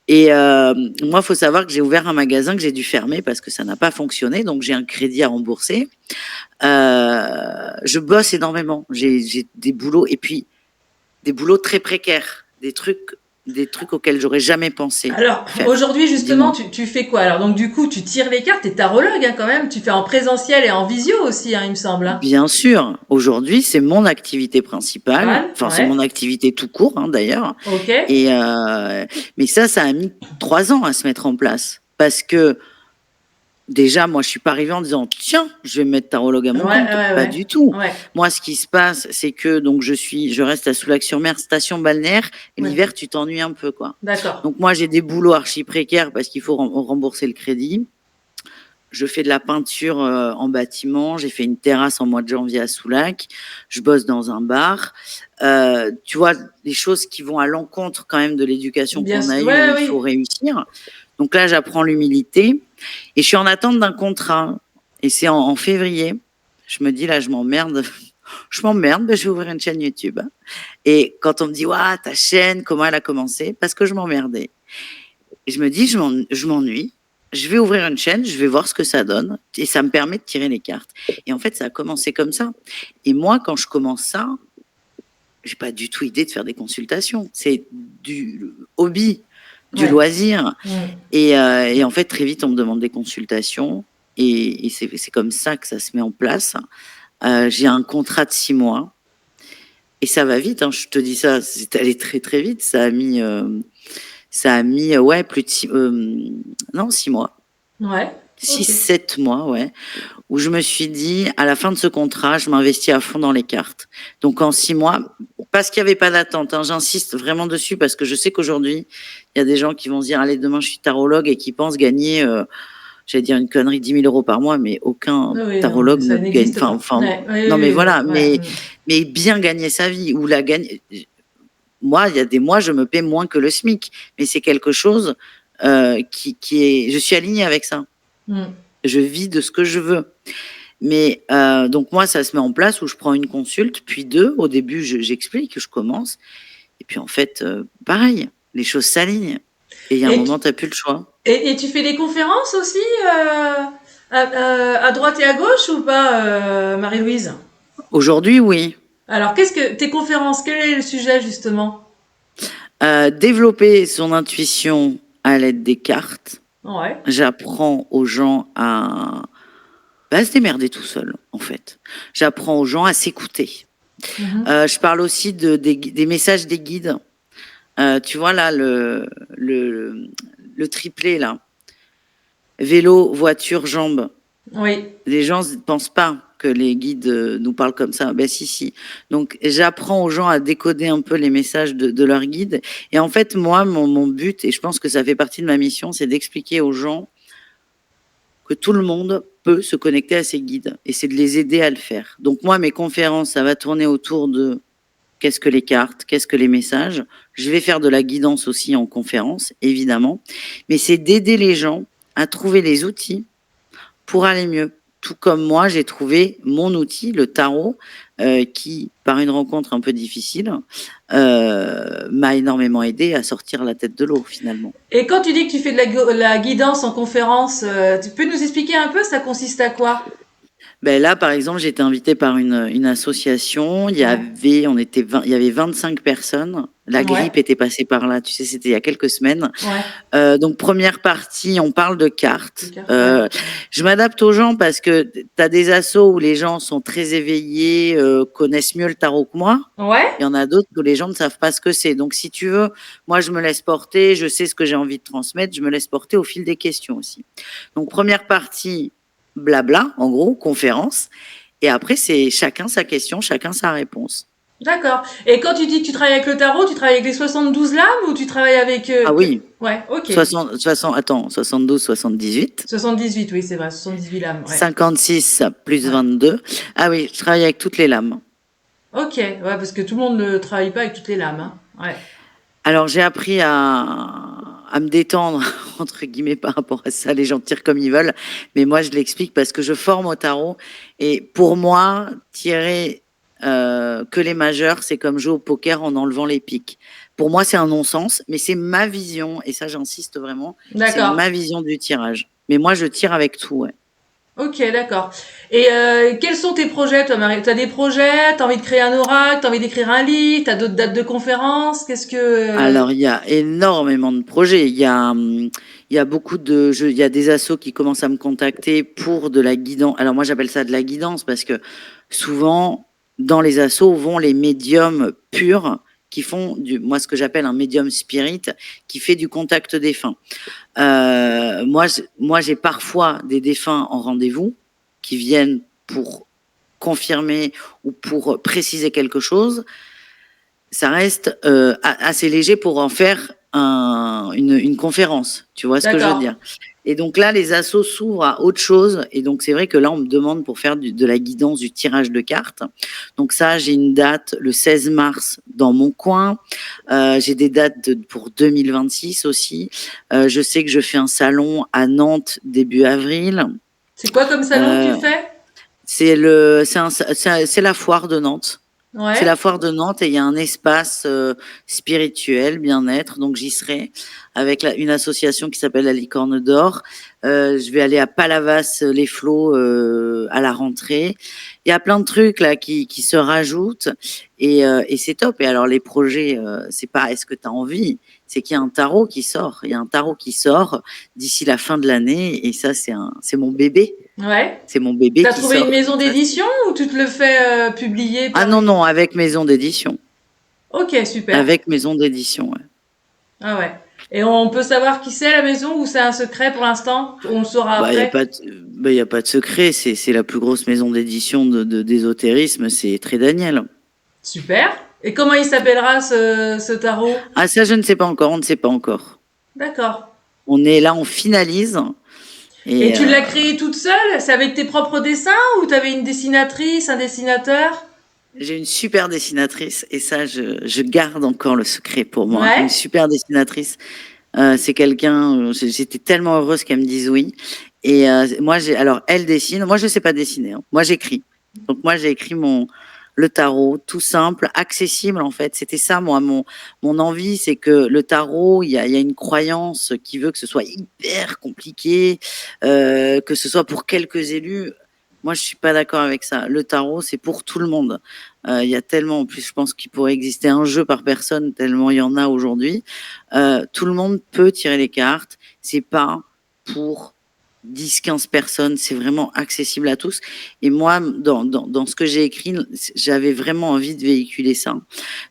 Et moi, il faut savoir que j'ai ouvert un magasin que j'ai dû fermer parce que ça n'a pas fonctionné. Donc, j'ai un crédit à rembourser. Je bosse énormément. J'ai des boulots et puis des boulots très précaires. des trucs auxquels j'aurais jamais pensé Alors, faire. aujourd'hui, justement, Dis-moi. tu fais quoi? Alors, donc, du coup, tu tires les cartes, t'es tarologue, hein, quand même. Tu fais en présentiel et en visio aussi, hein, il me semble, hein. Bien sûr, aujourd'hui, c'est mon activité principale. Enfin, c'est Ouais. mon activité tout court, hein, d'ailleurs. Ok. Et mais ça a mis 3 ans à se mettre en place parce que déjà, moi, je suis pas arrivée en disant tiens, je vais mettre tarologue à Ouais, mon compte. ouais, Pas ouais. du tout. Ouais. Moi, ce qui se passe, c'est que donc je reste à Soulac-sur-Mer, station balnéaire. Et Ouais. l'hiver, tu t'ennuies un peu, quoi. D'accord. Donc moi, j'ai des boulots archi précaires parce qu'il faut rembourser le crédit. Je fais de la peinture en bâtiment. J'ai fait une terrasse en mois de janvier à Soulac. Je bosse dans un bar. Tu vois, des choses qui vont à l'encontre quand même de l'éducation Bien qu'on a sûr. eue où Ouais, il faut oui. réussir. Donc là, j'apprends l'humilité et je suis en attente d'un contrat. Et c'est en février. Je me dis là, je m'emmerde. Je m'emmerde, ben, je vais ouvrir une chaîne YouTube. Et quand on me dit, waouh, ta chaîne, comment elle a commencé? Parce que je m'emmerdais. Et je me dis, je m'ennuie. Je vais ouvrir une chaîne, je vais voir ce que ça donne. Et ça me permet de tirer les cartes. Et en fait, ça a commencé comme ça. Et moi, quand je commence ça, j'ai pas du tout idée de faire des consultations. C'est du hobby, du Ouais. loisir. Mm. Et en fait, très vite, on me demande des consultations. Et c'est comme ça que ça se met en place. J'ai un contrat de 6 mois. Et ça va vite, hein, je te dis ça, c'est allé très très vite. Ça a mis ouais, plus de non, 6 mois. Ouais. Six, Ok. 7 mois, ouais. Où je me suis dit, à la fin de ce contrat, je m'investis à fond dans les cartes. Donc en 6 mois, parce qu'il n'y avait pas d'attente, hein, j'insiste vraiment dessus parce que je sais qu'aujourd'hui, il y a des gens qui vont se dire, allez, demain je suis tarologue et qui pensent gagner, j'allais dire une connerie, 10 000 € par mois, mais aucun Oui, oui, non, tarologue ça ne gagne, n'existe pas. Ouais. Oui, non mais oui, oui, voilà, oui. Ouais. Mm. mais bien gagner sa vie ou la gagner. Moi, il y a des mois, je me paie moins que le SMIC, mais c'est quelque chose qui est. Je suis alignée avec ça. Mm. Je vis de ce que je veux. Mais donc moi, ça se met en place où je prends une consulte, puis deux. Au début, j'explique, je commence, et puis en fait, pareil, les choses s'alignent. Et il y a un Et, moment, tu n'as plus le choix. et tu fais des conférences aussi à droite et à gauche ou pas, Marie-Louise? Aujourd'hui, oui. Alors, qu'est-ce que tes conférences? Quel est le sujet justement? Développer son intuition à l'aide des cartes. Ouais. J'apprends aux gens à se démerder tout seul, en fait. J'apprends aux gens à s'écouter. Mhm. Je parle aussi des messages des guides. Tu vois là le triplé là, vélo, voiture, jambes. Oui. Les gens ne pensent pas que les guides nous parlent comme ça. Ben si, si. Donc j'apprends aux gens à décoder un peu les messages de leur guide. Et en fait, moi, mon but, et je pense que ça fait partie de ma mission, c'est d'expliquer aux gens que tout le monde peut se connecter à ses guides. Et c'est de les aider à le faire. Donc moi, mes conférences, ça va tourner autour de qu'est-ce que les cartes, qu'est-ce que les messages. Je vais faire de la guidance aussi en conférence, évidemment. Mais c'est d'aider les gens à trouver les outils pour aller mieux. Tout comme moi, j'ai trouvé mon outil, le tarot, qui, par une rencontre un peu difficile, m'a énormément aidé à sortir la tête de l'eau, finalement. Et quand tu dis que tu fais de la guidance en conférence, tu peux nous expliquer un peu, ça consiste à quoi? Ben là, par exemple, j'ai été invitée par une association. Ouais. Il y avait 25 personnes. La Ouais. grippe était passée par là. Tu sais, c'était il y a quelques semaines. Ouais. Donc, première partie, on parle de Des cartes. cartes, ouais. Je m'adapte aux gens parce que tu as des assos où les gens sont très éveillés, connaissent mieux le tarot que moi. Ouais. Il y en a d'autres où les gens ne savent pas ce que c'est. Donc, si tu veux, moi, je me laisse porter. Je sais ce que j'ai envie de transmettre. Je me laisse porter au fil des questions aussi. Donc, première partie, blabla, en gros, conférence. Et après, c'est chacun sa question, chacun sa réponse. D'accord. Et quand tu dis que tu travailles avec le tarot, tu travailles avec les 72 lames ou tu travailles avec... Ah oui, Ouais, ok. 72, 78. 78, oui, c'est vrai, 78 lames, ouais. 56 plus Ouais. 22. Ah oui, je travaille avec toutes les lames. Ok, ouais, parce que tout le monde ne travaille pas avec toutes les lames, hein. Ouais. Alors, j'ai appris à me détendre, entre guillemets, par rapport à ça. Les gens tirent comme ils veulent. Mais moi, je l'explique parce que je forme au tarot. Et pour moi, tirer que les majeurs, c'est comme jouer au poker en enlevant les piques. Pour moi, c'est un non-sens, mais c'est ma vision. Et ça, j'insiste vraiment. C'est D'accord. ma vision du tirage. Mais moi, je tire avec tout, ouais. Ok, d'accord. Et quels sont tes projets, toi, Marie? T'as des projets? T'as envie de créer un oracle? T'as envie d'écrire un livre? T'as d'autres dates de conférences? Qu'est-ce que... Alors, il y a énormément de projets. Il y a beaucoup il y a des assos qui commencent à me contacter pour de la guidance. Alors, moi, j'appelle ça de la guidance parce que souvent, dans les assos vont les médiums purs qui font moi, ce que j'appelle un médium spirit, qui fait du contact défunt. Moi, j'ai parfois des défunts en rendez-vous qui viennent pour confirmer ou pour préciser quelque chose. Ça reste assez léger pour en faire une conférence. Tu vois ce que je veux D'accord. dire? Et donc là, les assos s'ouvrent à autre chose. Et donc, c'est vrai que là, on me demande pour faire de la guidance, du tirage de cartes. Donc ça, j'ai une date le 16 mars dans mon coin. J'ai des dates pour 2026 aussi. Je sais que je fais un salon à Nantes début avril. C'est quoi comme salon que tu Euh, fais? c'est la foire de Nantes. C'est la Ouais. foire de Nantes et il y a un espace spirituel, bien-être. Donc j'y serai avec une association qui s'appelle la Licorne d'Or. Je vais aller à Palavas-les-Flots à la rentrée. Il y a plein de trucs là qui se rajoutent et c'est top. Et alors les projets, c'est pas est-ce que tu as envie, c'est qu'il y a un tarot qui sort. Il y a un tarot qui sort d'ici la fin de l'année et ça c'est mon bébé. Ouais. C'est mon bébé T'as qui trouvé une sort. maison Ça, d'édition ou tu te le fais publier ah par non, une... non, avec maison d'édition. Ok, super. Avec maison d'édition, ouais. Ah ouais. Et on peut savoir qui c'est la maison ou c'est un secret pour l'instant? On le saura Bah, il y a après. pas de, y a pas de secret. C'est la plus grosse maison d'édition d'ésotérisme. C'est Très Daniel. Super. Et comment il s'appellera ce tarot? Ah, ça, je ne sais pas encore. On ne sait pas encore. D'accord. On est là, on finalise. Et Et tu l'as créé toute seule? C'est avec tes propres dessins ou t'avais une dessinatrice, un dessinateur? j'ai une super dessinatrice. Et ça, je garde encore le secret pour moi. Une Ouais. super dessinatrice. C'est quelqu'un. J'étais tellement heureuse qu'elle me dise oui. Et moi, alors, elle dessine. Moi, je ne sais pas dessiner, hein. Moi, j'écris. Donc, moi, j'ai écrit le tarot, tout simple, accessible en fait. C'était ça, moi, mon envie, c'est que le tarot, il y a une croyance qui veut que ce soit hyper compliqué, que ce soit pour quelques élus. Moi, je suis pas d'accord avec ça. Le tarot, c'est pour tout le monde. Il y a tellement, en plus, je pense qu'il pourrait exister un jeu par personne, tellement il y en a aujourd'hui. Tout le monde peut tirer les cartes. C'est pas pour 10, 15 personnes, c'est vraiment accessible à tous. Et moi, dans ce que j'ai écrit, j'avais vraiment envie de véhiculer ça.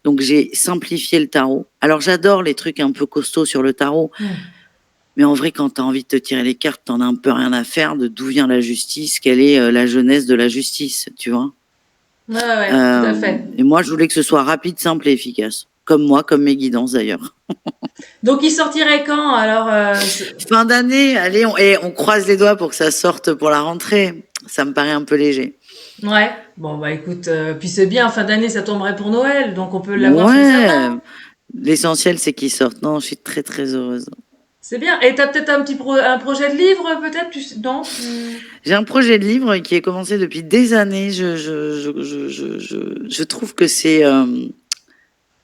Donc, j'ai simplifié le tarot. Alors, j'adore les trucs un peu costauds sur le tarot. Hmm. Mais en vrai, quand tu as envie de te tirer les cartes, t'en as un peu rien à faire de d'où vient la justice, quelle est la jeunesse de la justice, tu vois. Ouais, ouais, ouais, tout à fait. Et moi, je voulais que ce soit rapide, simple et efficace. Comme moi, comme mes guidances d'ailleurs. Donc il sortirait quand alors Fin d'année, allez, on croise les doigts pour que ça sorte pour la rentrée. Ça me paraît un peu léger. Ouais. Bon bah écoute, puis c'est bien, fin d'année ça tomberait pour Noël, donc on peut l'avoir sous le Ouais, sapin. l'essentiel c'est qu'ils sortent. Non, je suis très très heureuse. C'est bien. Et t'as peut-être un projet de livre peut-être non J'ai un projet de livre qui est commencé depuis des années. Je trouve que c'est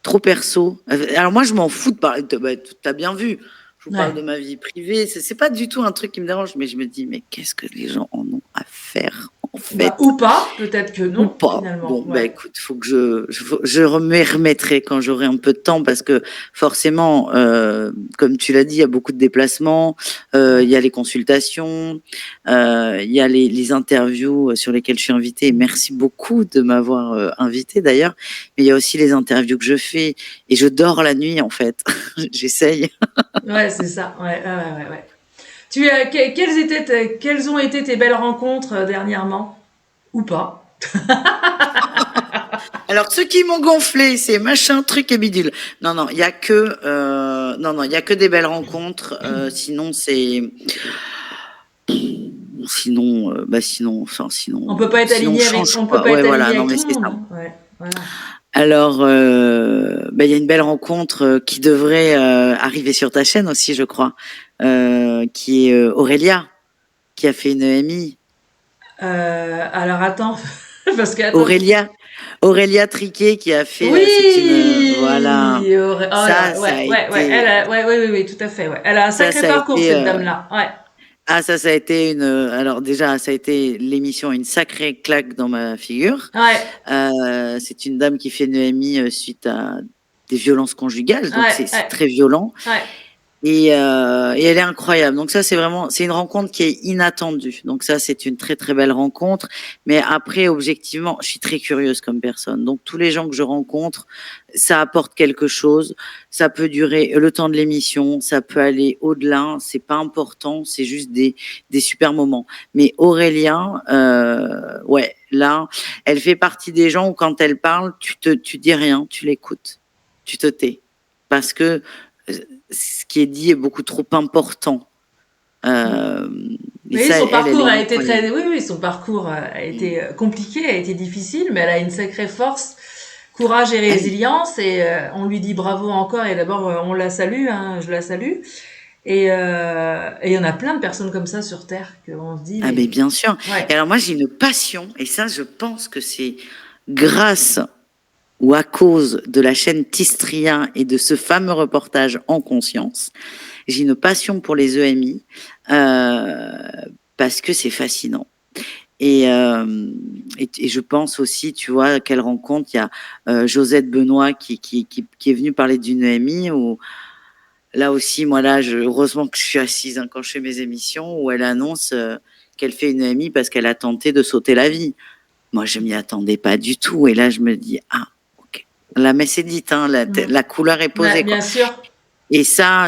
trop perso. Alors moi, je m'en fous de parler. Bah, t'as bien vu. Je vous parle Ouais. de ma vie privée. C'est pas du tout un truc qui me dérange, mais je me dis, mais qu'est-ce que les gens en ont à faire en Bah fait? ou pas, peut-être que Ou non pas. finalement. Bon, bah Ouais. écoute, faut que je remettrai quand j'aurai un peu de temps parce que forcément, comme tu l'as dit, il y a beaucoup de déplacements, il y a les consultations, il y a les interviews sur lesquelles je suis invitée. Et merci beaucoup de m'avoir invitée d'ailleurs. Mais il y a aussi les interviews que je fais et je dors la nuit en fait. J'essaye. Ouais, c'est ça. Ouais, ouais, ouais, ouais. Tu quelles ont été tes belles rencontres dernièrement ou pas? Alors, ceux qui m'ont gonflé, c'est machin, truc et bidule. Non, non, il y a que, non, non, il y a que des belles rencontres. Sinon, On on change peut quoi. pas Ouais, être voilà. aligné Non, avec mais tout le c'est ça. monde. Ouais, voilà. Alors, il y a une belle rencontre qui devrait arriver sur ta chaîne aussi, je crois, qui est Aurélia, qui a fait une EMI. Alors attends, parce que attends. Aurélia, Aurélia Triquet qui a fait, c'est une, voilà, Oui, oh là, ça ouais, a ouais, ouais, été, ouais, oui, oui, oui, tout à fait, ouais. Elle a un sacré ça a parcours été. cette dame-là. Ouais. Ah, ça a été alors déjà, ça a été l'émission une sacrée claque dans ma figure. Ouais, C'est une dame qui fait une EMI suite à des violences conjugales, donc ouais, c'est ouais, très violent. ouais. Et elle est incroyable. Donc ça, c'est une rencontre qui est inattendue. Donc ça, c'est une très très belle rencontre. Mais après, objectivement, je suis très curieuse comme personne. Donc tous les gens que je rencontre, ça apporte quelque chose. Ça peut durer le temps de l'émission, ça peut aller au-delà. C'est pas important, c'est juste des super moments. Mais Aurélien, ouais, là, elle fait partie des gens où quand elle parle, tu dis rien, tu l'écoutes, tu te tais, parce que euh, ce qui est dit est beaucoup trop important. Euh, et Oui, ça, son elle parcours est a été incroyable. très, oui, oui, son parcours a Mm. été compliqué, a été difficile, mais elle a une sacrée force, courage et Elle, résilience, et on lui dit bravo encore. Et d'abord, on la salue, hein, je la salue. Et il y en a plein de personnes comme ça sur Terre que on se dit, ah ben mais bien sûr. ouais, Et alors moi, j'ai une passion, et ça, je pense que c'est grâce ou à cause de la chaîne Tistria et de ce fameux reportage En Conscience. J'ai une passion pour les EMI euh, parce que c'est fascinant. Et je pense aussi, tu vois, quelle rencontre, il y a Josette Benoît qui est venue parler d'une EMI où là aussi, moi là, heureusement que je suis assise hein, quand je fais mes émissions, où elle annonce qu'elle fait une EMI parce qu'elle a tenté de sauter la vie. Moi, je m'y attendais pas du tout. Et là, je me dis, ah, ok. La messe est dite, hein, mm. la couleur est Ouais, posée, quoi. bien sûr. Et ça,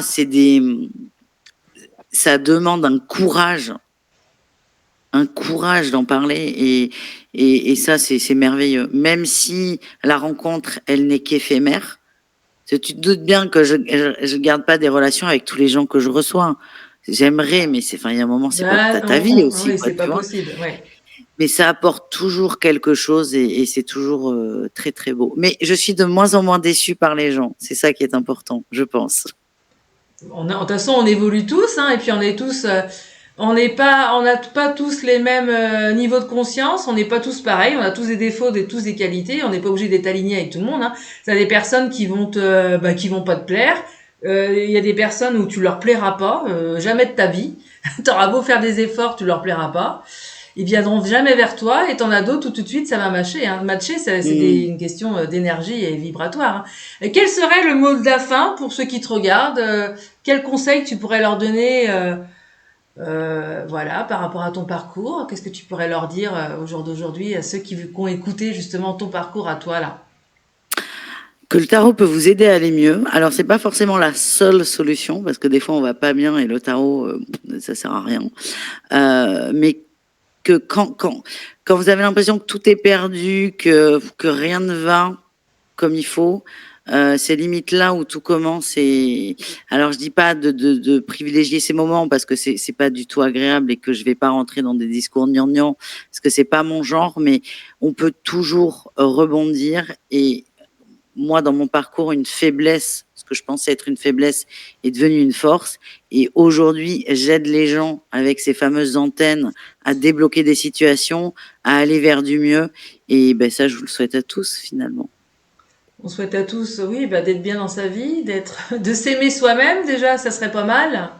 ça demande un courage d'en parler. Et ça, c'est merveilleux. Même si la rencontre, elle n'est qu'éphémère, parce que tu te doutes bien que je garde pas des relations avec tous les gens que je reçois. J'aimerais, mais enfin, il y a un moment, c'est pas, Bah, t'as ta vie aussi, oui, quoi, c'est pas tu vois. possible. Ouais. Mais ça apporte toujours quelque chose et c'est toujours très très beau. Mais je suis de moins en moins déçue par les gens. C'est ça qui est important, je pense. De toute façon, on évolue tous, hein, et puis on est tous, on n'a pas tous les mêmes niveaux de conscience, on n'est pas tous pareils, on a tous des défauts, tous des qualités, on n'est pas obligé d'être aligné avec tout le monde. Hein. T'as des personnes qui vont pas te plaire. Il y a des personnes où tu leur plairas pas, jamais de ta vie. T'auras beau faire des efforts, tu leur plairas pas. Ils viendront jamais vers toi, et t'en as d'autres où tout de suite ça va matcher. Hein. Matcher, Hmm. une question d'énergie et vibratoire. Hein. Et quel serait le mot de la fin pour ceux qui te regardent quel conseil tu pourrais leur donner voilà, par rapport à ton parcours? Qu'est-ce que tu pourrais leur dire au jour d'aujourd'hui à ceux qui ont écouté justement ton parcours à toi là? Que le tarot peut vous aider à aller mieux. Alors, c'est pas forcément la seule solution parce que des fois on va pas bien et le tarot, ça sert à rien. Mais que quand vous avez l'impression que tout est perdu, que rien ne va comme il faut, c'est limite là où tout commence. Et alors je dis pas de privilégier ces moments parce que c'est pas du tout agréable et que je vais pas rentrer dans des discours gnangnang parce que c'est pas mon genre, mais on peut toujours rebondir. Et moi, dans mon parcours, une faiblesse, ce que je pensais être une faiblesse, est devenue une force. Et aujourd'hui, j'aide les gens avec ces fameuses antennes à débloquer des situations, à aller vers du mieux. Et ben ça, je vous le souhaite à tous finalement. On souhaite à tous, oui, bah, d'être bien dans sa vie, de s'aimer soi-même déjà, ça serait pas mal,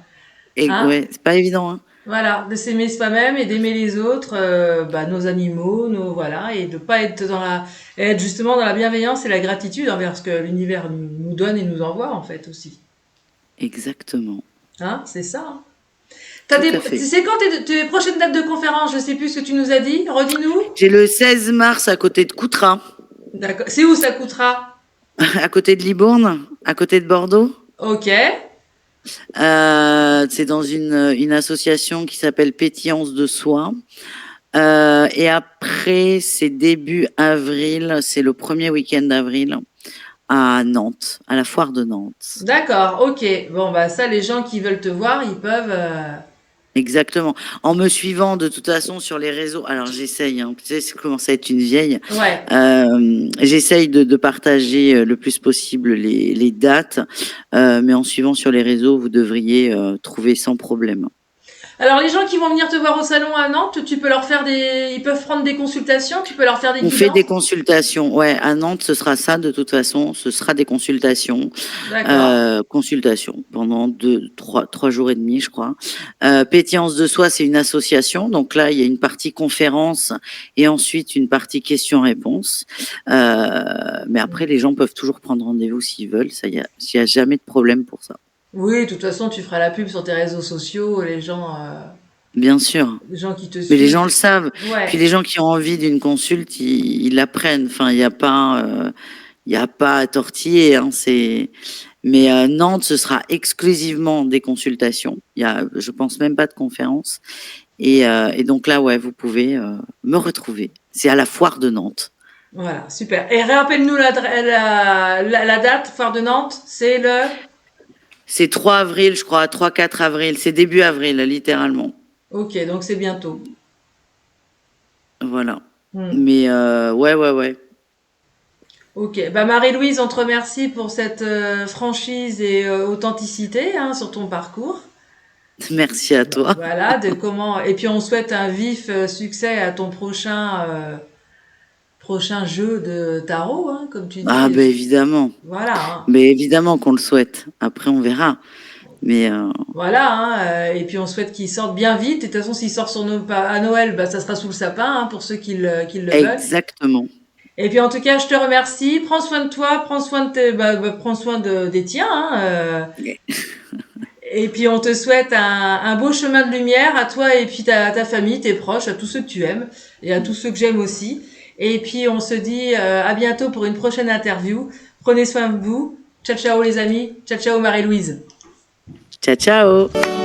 Et hein. ouais, c'est pas évident, hein. Voilà, de s'aimer soi-même et d'aimer les autres, bah, nos animaux, nos voilà, et de pas être être justement dans la bienveillance et la gratitude envers ce que l'univers nous donne et nous envoie en fait aussi. Exactement. Hein, c'est ça. Hein. Tout à Tu fait. sais quand tes prochaines dates de conférence? Je sais plus ce que tu nous as dit. Redis-nous. J'ai le 16 mars à côté de Coutras, D'accord. C'est où ça coûtera? à côté de Libourne, à côté de Bordeaux. Ok. C'est dans une association qui s'appelle Pétillance de Soi. Et après, c'est début avril, c'est le premier week-end d'avril à Nantes, à la foire de Nantes. D'accord. Ok. Bon bah ça, les gens qui veulent te voir, ils peuvent. Exactement. En me suivant de toute façon sur les réseaux, alors j'essaye, hein, tu sais, c'est commence à être une vieille. Ouais. J'essaye de partager le plus possible les dates, mais en suivant sur les réseaux, vous devriez trouver sans problème. Alors, les gens qui vont venir te voir au salon à Nantes, tu peux leur faire ils peuvent prendre des consultations, tu peux leur faire des On fait des guidances. consultations. Ouais, à Nantes, ce sera ça de toute façon. Ce sera des consultations. D'accord. Consultations pendant trois jours et demi, je crois. Pétillance de soi, c'est une association. Donc là, il y a une partie conférence et ensuite une partie questions-réponses. Mais après, les gens peuvent toujours prendre rendez-vous s'ils veulent. Ça, il y a jamais de problème pour ça. Oui, de toute façon, tu feras la pub sur tes réseaux sociaux, Bien sûr. les gens qui te Mais les gens suivent. le savent. Puis Ouais, les gens qui ont envie d'une consulte, ils la prennent. Enfin, il y a pas à tortiller. Hein, mais Nantes, ce sera exclusivement des consultations. Je pense même pas de conférences. Et donc là, ouais, vous pouvez me retrouver. C'est à la foire de Nantes. voilà, super. Et rappelle-nous la date, Foire de Nantes, c'est le... C'est 3 avril, je crois, 3-4 avril. C'est début avril, littéralement. Ok, donc c'est bientôt. Voilà. Hmm. Mais ouais, ouais, ouais. Ok, bah Marie-Louise, on te remercie pour cette franchise et authenticité hein, sur ton parcours. Merci à toi. Voilà, de comment. Et puis on souhaite un vif succès à ton prochain jeu de tarot, hein, comme tu Ah, dis. ben évidemment. Voilà, hein. Mais évidemment qu'on le souhaite. Après, on verra. Mais Voilà, hein, et puis on souhaite qu'il sorte bien vite. Et de toute façon, s'il sort à Noël, bah, ça sera sous le sapin hein, pour ceux qui le veulent. exactement. Et puis en tout cas, je te remercie. Prends soin de toi, prends soin prends soin des tiens. Hein, et puis on te souhaite un beau chemin de lumière à toi et puis ta famille, tes proches, à tous ceux que tu aimes et à tous ceux que j'aime aussi. Et puis on se dit à bientôt pour une prochaine interview. Prenez soin de vous. Ciao ciao les amis. Ciao ciao Marie-Louise. Ciao, ciao.